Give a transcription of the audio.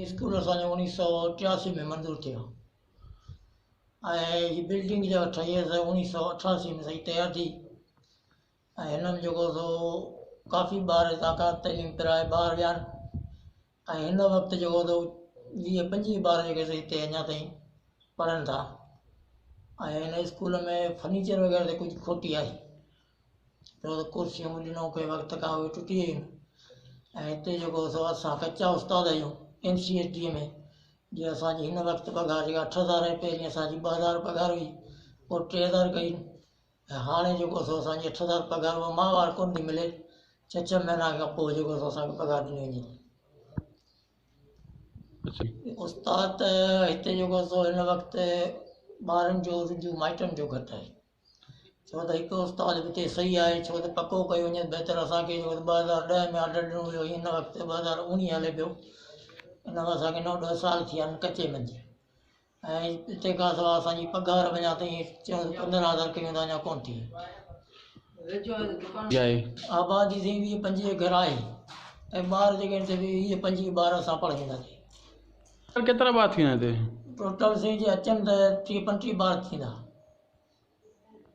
school असांजो 1983 में मंज़ूर थियो ऐं हीअ बिल्डिंग जो ठही 1988 में सही तयारु थी ऐं हिन में जेको सो काफ़ी ॿार ताक़त तइलीम पिराए ॿार विया आहिनि ऐं हिन वक़्तु जेको सो 20-25 ॿार जेके हिते अञा ताईं पढ़नि था ऐं हिन स्कूल में फर्नीचर वग़ैरह ते कुझु खोटी आहे छो त कुर्सियूं ॾिनो के वक़्त खां उहे टुटी वियूं ऐं हिते जेको सो असां कचा उस्ताद आहियूं MCSD में जीअं असांजी हिन वक़्तु पघार जेका 8,000 पहिरीं असांजी 2,000 पघार हुई पोइ 3,000 कई ऐं हाणे जेको सो असांजी 8,000 पघार उहा माहवार कोन थी मिले 6 महीना खां पोइ जेको सो असांखे पघार ॾिनी वञे उस्ताद त हिते जेको सो हिन वक़्तु ॿारनि जो रुजू माइटनि जो घटि आहे छो त हिकु उस्ताद हिते सही आहे छो त पको कयो वञे बहितर असांखे 2010 में ऑर्डर ॾिनो हुयो हिन वक़्तु 2019 हले पियो हिन में असांखे 9-10 साल थी विया आहिनि कचे में ऐं हिते खां सवाइ असांजी पघार वञा ताईं 15,000 कयूं त अञा कोन थी आबादी थी 20-25 घर आहे ऐं ॿार जेके हिते 20-25 ॿार असां पढ़ाईंदासीं केतिरा ॿार थींदा हिते टोटल से जे अचनि त 30-35 ॿार थींदा